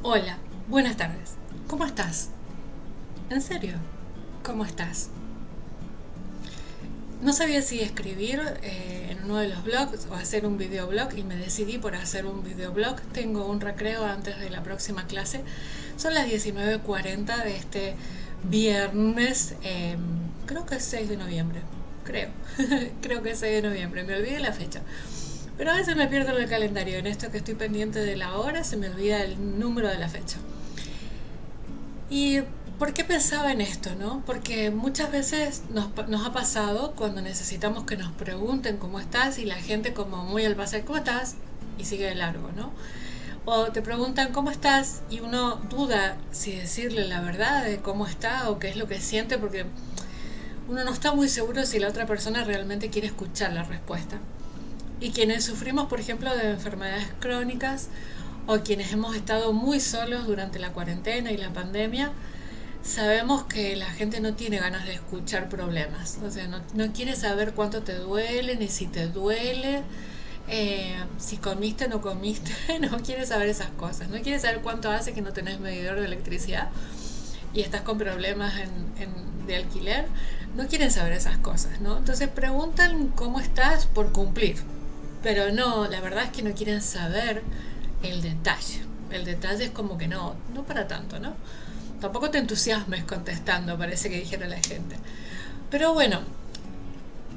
Hola, buenas tardes. ¿Cómo estás? ¿En serio? ¿Cómo estás? No sabía si escribir en uno de los blogs o hacer un videoblog y me decidí por hacer un videoblog. Tengo un recreo antes de la próxima clase. Son las 19:40 de este viernes, creo que es 6 de noviembre. Creo, creo que es 6 de noviembre. Me olvidé la fecha. Pero a veces me pierdo en el calendario. En esto que estoy pendiente de la hora se me olvida el número de la fecha. ¿Y por qué pensaba en esto, no? Porque muchas veces nos ha pasado cuando necesitamos que nos pregunten cómo estás y la gente como muy al pasar, ¿cómo estás? Y sigue de largo, ¿no? O te preguntan cómo estás y uno duda si decirle la verdad de cómo está o qué es lo que siente porque uno no está muy seguro si la otra persona realmente quiere escuchar la respuesta. Y quienes sufrimos, por ejemplo, de enfermedades crónicas o quienes hemos estado muy solos durante la cuarentena y la pandemia, sabemos que la gente no tiene ganas de escuchar problemas. O sea, no quiere saber cuánto te duele, ni si te duele, si comiste o no comiste. No quiere saber esas cosas. No quiere saber cuánto hace que no tenés medidor de electricidad y estás con problemas de alquiler. No quieren saber esas cosas, ¿no? Entonces preguntan cómo estás por cumplir. Pero no, la verdad es que no quieren saber el detalle. El detalle es como que no para tanto, ¿no? Tampoco te entusiasmes contestando, parece que dijera la gente. Pero bueno,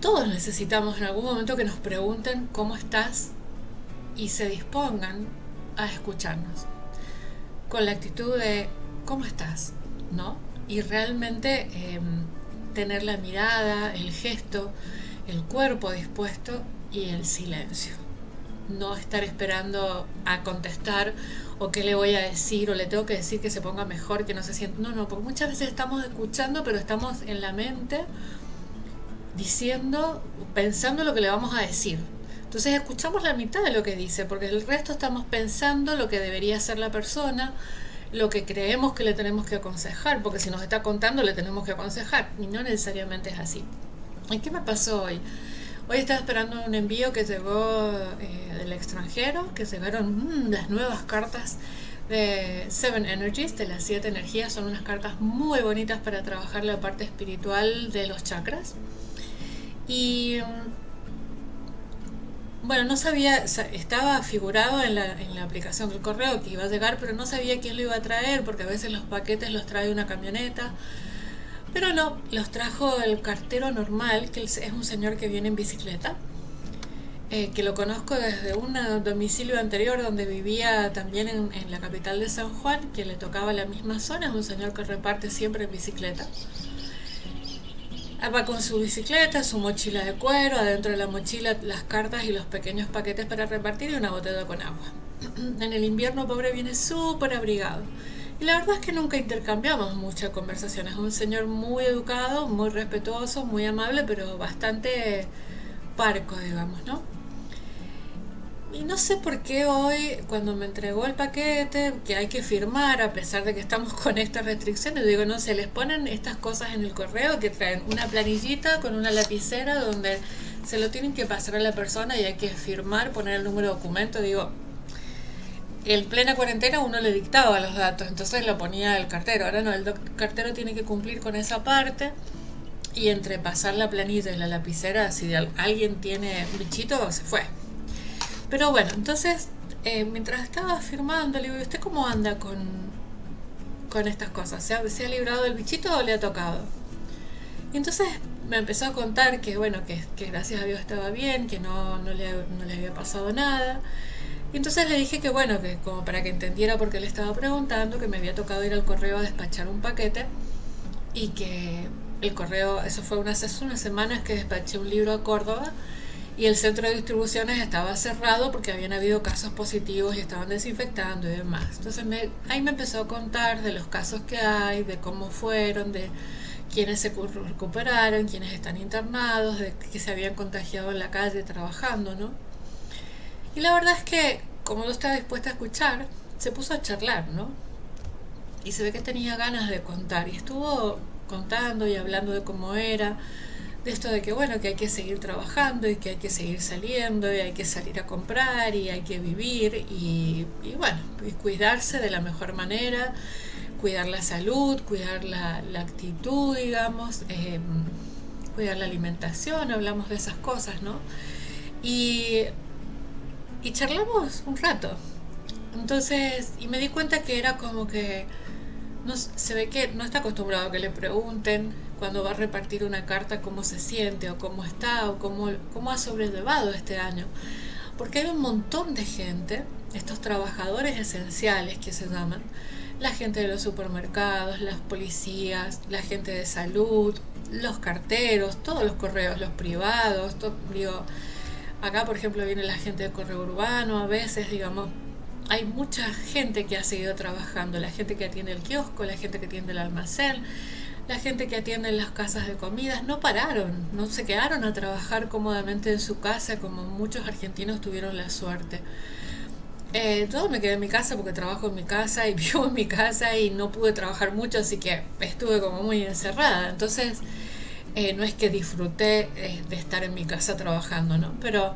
todos necesitamos en algún momento que nos pregunten cómo estás y se dispongan a escucharnos. Con la actitud de ¿cómo estás? ¿No? Y realmente tener la mirada, el gesto, el cuerpo dispuesto y el silencio. No estar esperando a contestar o qué le voy a decir o le tengo que decir que se ponga mejor, que no se sienta. No, porque muchas veces estamos escuchando, pero estamos en la mente diciendo, pensando lo que le vamos a decir. Entonces escuchamos la mitad de lo que dice, porque el resto estamos pensando lo que debería hacer la persona, lo que creemos que le tenemos que aconsejar, porque si nos está contando le tenemos que aconsejar, y no necesariamente es así. ¿Y qué me pasó hoy? Hoy estaba esperando un envío que llegó del extranjero, que llegaron las nuevas cartas de Seven Energies, de las 7 energías. Son unas cartas muy bonitas para trabajar la parte espiritual de los chakras. Y bueno, no sabía, estaba figurado en la aplicación del correo que iba a llegar, pero no sabía quién lo iba a traer, porque a veces los paquetes los trae una camioneta. Pero no, los trajo el cartero normal, que es un señor que viene en bicicleta, que lo conozco desde un domicilio anterior donde vivía también en la capital de San Juan, que le tocaba la misma zona. Es un señor que reparte siempre en bicicleta. Va con su bicicleta, su mochila de cuero, adentro de la mochila las cartas y los pequeños paquetes para repartir y una botella con agua. En el invierno pobre viene súper abrigado. Y la verdad es que nunca intercambiamos mucha conversación. Es un señor muy educado, muy respetuoso, muy amable, pero bastante parco, digamos, ¿no? Y no sé por qué hoy, cuando me entregó el paquete, que hay que firmar a pesar de que estamos con estas restricciones, digo, no sé, les ponen estas cosas en el correo que traen una planillita con una lapicera donde se lo tienen que pasar a la persona y hay que firmar, poner el número de documento. Digo, en plena cuarentena uno le dictaba los datos, entonces lo ponía el cartero. Ahora no, el cartero tiene que cumplir con esa parte. Y entre pasar la planilla y la lapicera, si alguien tiene un bichito, se fue. Pero bueno, entonces, mientras estaba firmando, le digo, ¿usted cómo anda con estas cosas? ¿Se ha librado del bichito o le ha tocado? Y entonces me empezó a contar que, bueno, que gracias a Dios estaba bien, que no le había pasado nada. Y entonces le dije que, bueno, que como para que entendiera por qué le estaba preguntando, que me había tocado ir al correo a despachar un paquete y que el correo, eso fue hace unas semanas que despaché un libro a Córdoba y el centro de distribuciones estaba cerrado porque habían habido casos positivos y estaban desinfectando y demás. Entonces ahí me empezó a contar de los casos que hay, de cómo fueron, de quienes se recuperaron, quienes están internados, de que se habían contagiado en la calle trabajando, ¿no? Y la verdad es que, como no estaba dispuesta a escuchar, se puso a charlar, ¿no? y se ve que tenía ganas de contar y estuvo contando y hablando de cómo era, de esto de que bueno, que hay que seguir trabajando y que hay que seguir saliendo y hay que salir a comprar y hay que vivir y bueno, y cuidarse de la mejor manera, cuidar la salud, cuidar la actitud, digamos, cuidar la alimentación, hablamos de esas cosas, ¿no? Y, y charlamos un rato. Entonces, y me di cuenta que era como que no, se ve que no está acostumbrado a que le pregunten cuando va a repartir una carta cómo se siente o cómo está o cómo ha sobrellevado este año. Porque hay un montón de gente, estos trabajadores esenciales que se llaman, la gente de los supermercados, las policías, la gente de salud, los carteros, todos los correos, los privados, digo, acá por ejemplo viene la gente de correo urbano, a veces digamos, hay mucha gente que ha seguido trabajando, la gente que atiende el kiosco, la gente que atiende el almacén, la gente que atiende en las casas de comidas, no pararon, no se quedaron a trabajar cómodamente en su casa como muchos argentinos tuvieron la suerte. Yo me quedé en mi casa porque trabajo en mi casa y vivo en mi casa y no pude trabajar mucho, así que estuve como muy encerrada. Entonces, no es que disfruté de estar en mi casa trabajando, ¿no? Pero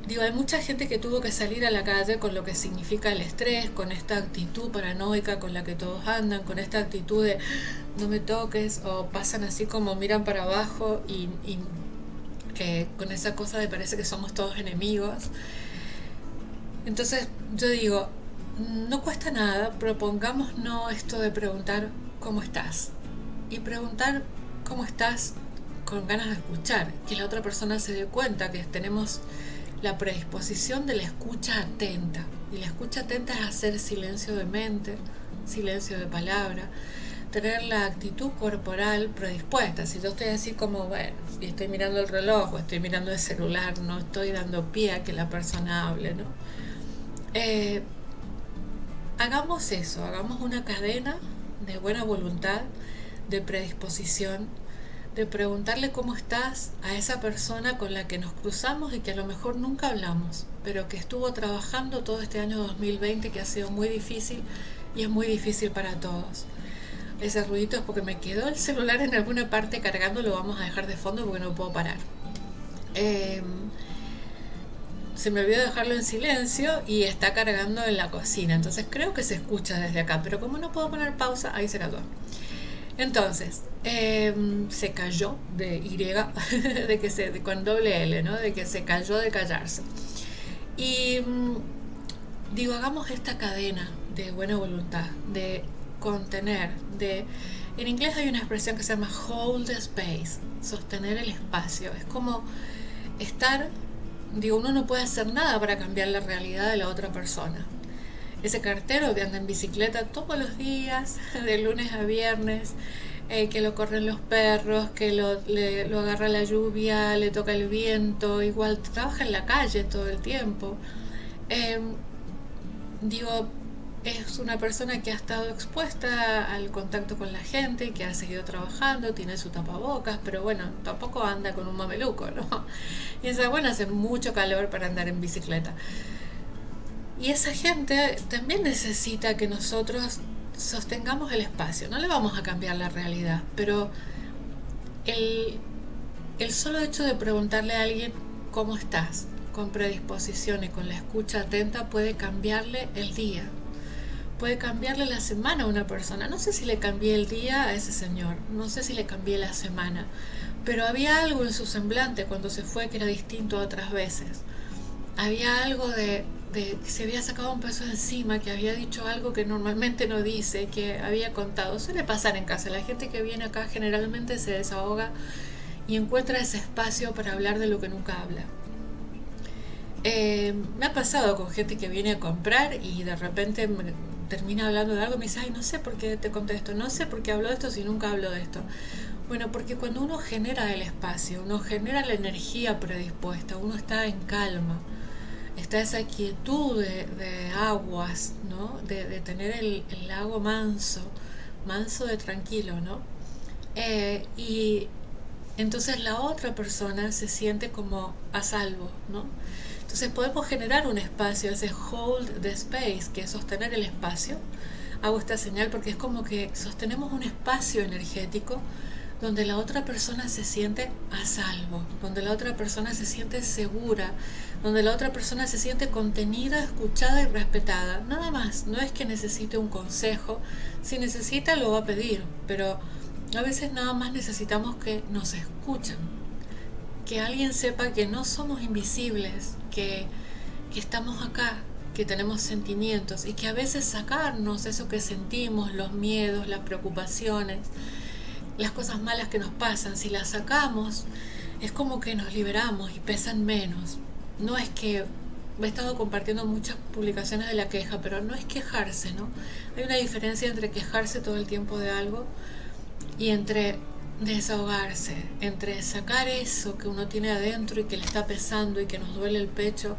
digo, hay mucha gente que tuvo que salir a la calle con lo que significa el estrés, con esta actitud paranoica con la que todos andan, con esta actitud de no me toques, o pasan así como miran para abajo y con esa cosa de parece que somos todos enemigos. Entonces yo digo, no cuesta nada, propongámonos esto de preguntar cómo estás. Y preguntar cómo estás con ganas de escuchar, que la otra persona se dé cuenta que tenemos la predisposición de la escucha atenta. Y la escucha atenta es hacer silencio de mente, silencio de palabra, tener la actitud corporal predispuesta. Si yo estoy así como, bueno, y estoy mirando el reloj o estoy mirando el celular, no estoy dando pie a que la persona hable, ¿no? Hagamos eso, hagamos una cadena de buena voluntad, de predisposición, de preguntarle cómo estás a esa persona con la que nos cruzamos y que a lo mejor nunca hablamos, pero que estuvo trabajando todo este año 2020 que ha sido muy difícil y es muy difícil para todos. Ese ruidito es porque me quedó el celular en alguna parte cargando, lo vamos a dejar de fondo porque no puedo parar. Se me olvidó dejarlo en silencio y está cargando en la cocina, entonces creo que se escucha desde acá, pero como no puedo poner pausa, ahí se cayó. Entonces, se cayó de Y, de que con doble L, ¿no? De que se cayó de callarse. Y digo, hagamos esta cadena de buena voluntad, de contener, en inglés hay una expresión que se llama hold the space, sostener el espacio. Es como estar, digo, uno no puede hacer nada para cambiar la realidad de la otra persona. Ese cartero que anda en bicicleta todos los días, de lunes a viernes, que lo corren los perros, que lo agarra la lluvia, le toca el viento, igual trabaja en la calle todo el tiempo. Digo, es una persona que ha estado expuesta al contacto con la gente, que ha seguido trabajando, tiene su tapabocas, pero bueno, tampoco anda con un mameluco, ¿no? Y esa, bueno, hace mucho calor para andar en bicicleta. Y esa gente también necesita que nosotros sostengamos el espacio. No le vamos a cambiar la realidad, pero el solo hecho de preguntarle a alguien cómo estás, con predisposición y con la escucha atenta, puede cambiarle el día. Puede cambiarle la semana a una persona. No sé si le cambié el día a ese señor, no sé si le cambié la semana, pero había algo en su semblante cuando se fue que era distinto a otras veces. Había algo de que se había sacado un peso encima, que había dicho algo que normalmente no dice, que había contado. Suele pasar en casa, la gente que viene acá generalmente se desahoga y encuentra ese espacio para hablar de lo que nunca habla. Me ha pasado con gente que viene a comprar y de repente termina hablando de algo y me dice, ay, no sé por qué te conté esto, no sé por qué hablo de esto si nunca hablo de esto. Bueno, porque cuando uno genera el espacio, uno genera la energía predispuesta, uno está en calma, está esa quietud de aguas, ¿no? De tener el lago manso de tranquilo, ¿no? Y entonces la otra persona se siente como a salvo, ¿no? Entonces podemos generar un espacio, ese hold the space, que es sostener el espacio, hago esta señal porque es como que sostenemos un espacio energético donde la otra persona se siente a salvo, donde la otra persona se siente segura, donde la otra persona se siente contenida, escuchada y respetada. Nada más, no es que necesite un consejo, si necesita lo va a pedir, pero a veces nada más necesitamos que nos escuchen, que alguien sepa que no somos invisibles, que estamos acá, que tenemos sentimientos y que a veces sacarnos eso que sentimos, los miedos, las preocupaciones, las cosas malas que nos pasan, si las sacamos es como que nos liberamos y pesan menos. No es que he estado compartiendo muchas publicaciones de la queja, pero no es quejarse, ¿no? Hay una diferencia entre quejarse todo el tiempo de algo y entre desahogarse, entre sacar eso que uno tiene adentro y que le está pesando y que nos duele el pecho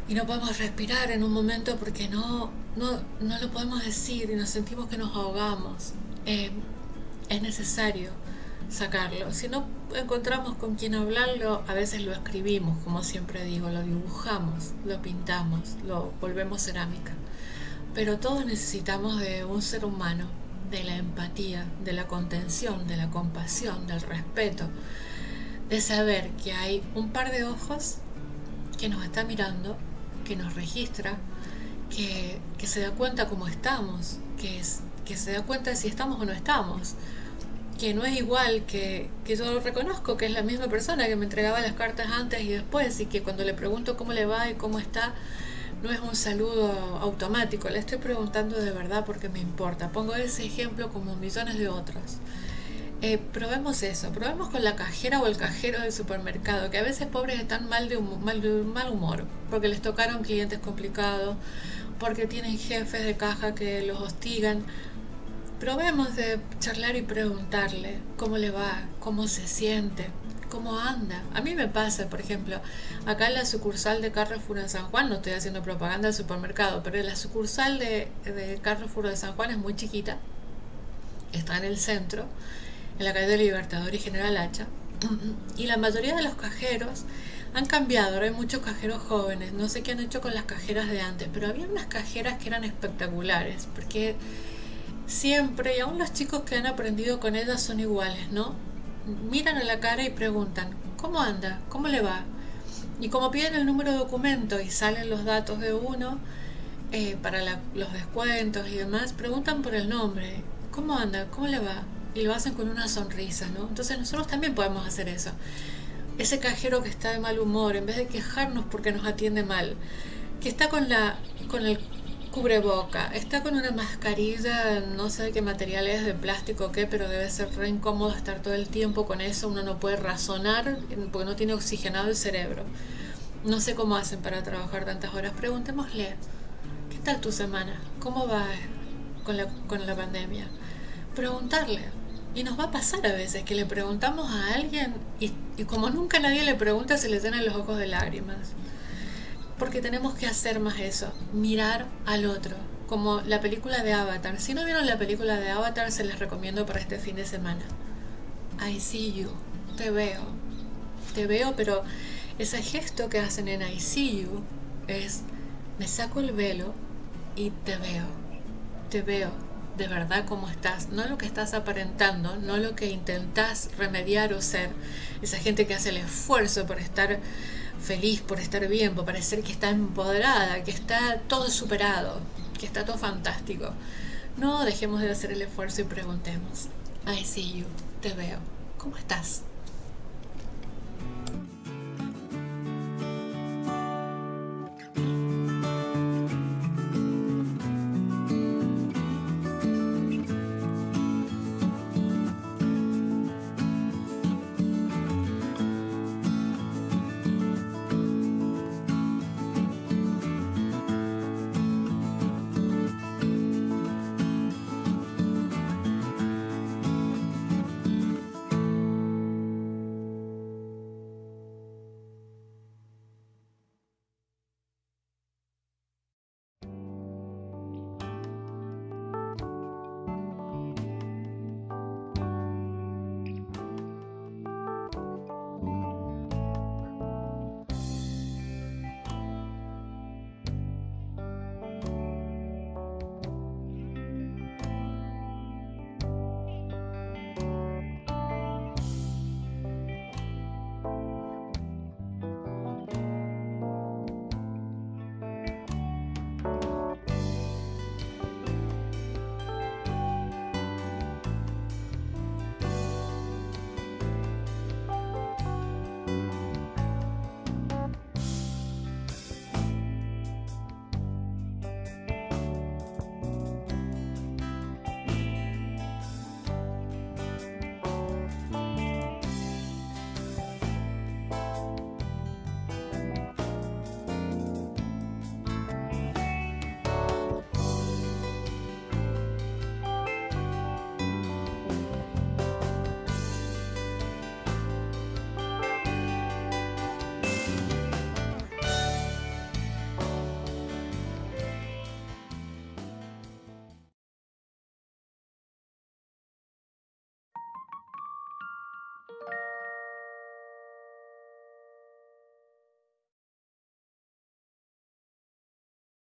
y no podemos respirar en un momento porque no lo podemos decir y nos sentimos que nos ahogamos. Es necesario sacarlo. Si no encontramos con quien hablarlo, a veces lo escribimos, como siempre digo, lo dibujamos, lo pintamos, lo volvemos cerámica. Pero todos necesitamos de un ser humano, de la empatía, de la contención, de la compasión, del respeto, de saber que hay un par de ojos que nos está mirando, que nos registra, que se da cuenta cómo estamos, que se da cuenta de si estamos o no estamos, que no es igual, que yo reconozco que es la misma persona que me entregaba las cartas antes y después, y que cuando le pregunto cómo le va y cómo está, no es un saludo automático, le estoy preguntando de verdad porque me importa. Pongo ese ejemplo como millones de otros. Probemos eso, probemos con la cajera o el cajero del supermercado, que a veces pobres están mal humor, porque les tocaron clientes complicados, porque tienen jefes de caja que los hostigan. Probemos de charlar y preguntarle cómo le va, cómo se siente, cómo anda. A mí me pasa, por ejemplo, acá en la sucursal de Carrefour en San Juan, no estoy haciendo propaganda del supermercado, pero la sucursal de Carrefour de San Juan es muy chiquita, está en el centro, en la calle de Libertador y General Hacha, y la mayoría de los cajeros han cambiado. Ahora hay muchos cajeros jóvenes, no sé qué han hecho con las cajeras de antes, pero había unas cajeras que eran espectaculares, porque siempre, y aún los chicos que han aprendido con ellas son iguales, ¿no? Miran a la cara y preguntan, ¿cómo anda? ¿Cómo le va? Y como piden el número de documento y salen los datos de uno, para los descuentos y demás, preguntan por el nombre, ¿cómo anda? ¿Cómo le va? Y lo hacen con una sonrisa, ¿no? Entonces nosotros también podemos hacer eso. Ese cajero que está de mal humor, en vez de quejarnos porque nos atiende mal, que está con el cubreboca, está con una mascarilla, no sé de qué material es, de plástico o qué, pero debe ser re incómodo estar todo el tiempo con eso, uno no puede razonar porque no tiene oxigenado el cerebro. No sé cómo hacen para trabajar tantas horas. Preguntémosle, ¿qué tal tu semana? ¿Cómo va con la pandemia? Preguntarle. Y nos va a pasar a veces que le preguntamos a alguien y como nunca nadie le pregunta, se le llenan los ojos de lágrimas. Porque tenemos que hacer más eso, mirar al otro, como la película de Avatar. Si no vieron la película de Avatar, se les recomiendo para este fin de semana. I see you, te veo, pero ese gesto que hacen en I see you es, me saco el velo y te veo de verdad cómo estás, no lo que estás aparentando, no lo que intentás remediar o ser, esa gente que hace el esfuerzo por estar feliz, por estar bien, por parecer que está empoderada, que está todo superado, que está todo fantástico. No dejemos de hacer el esfuerzo y preguntemos, I see you, te veo, ¿cómo estás?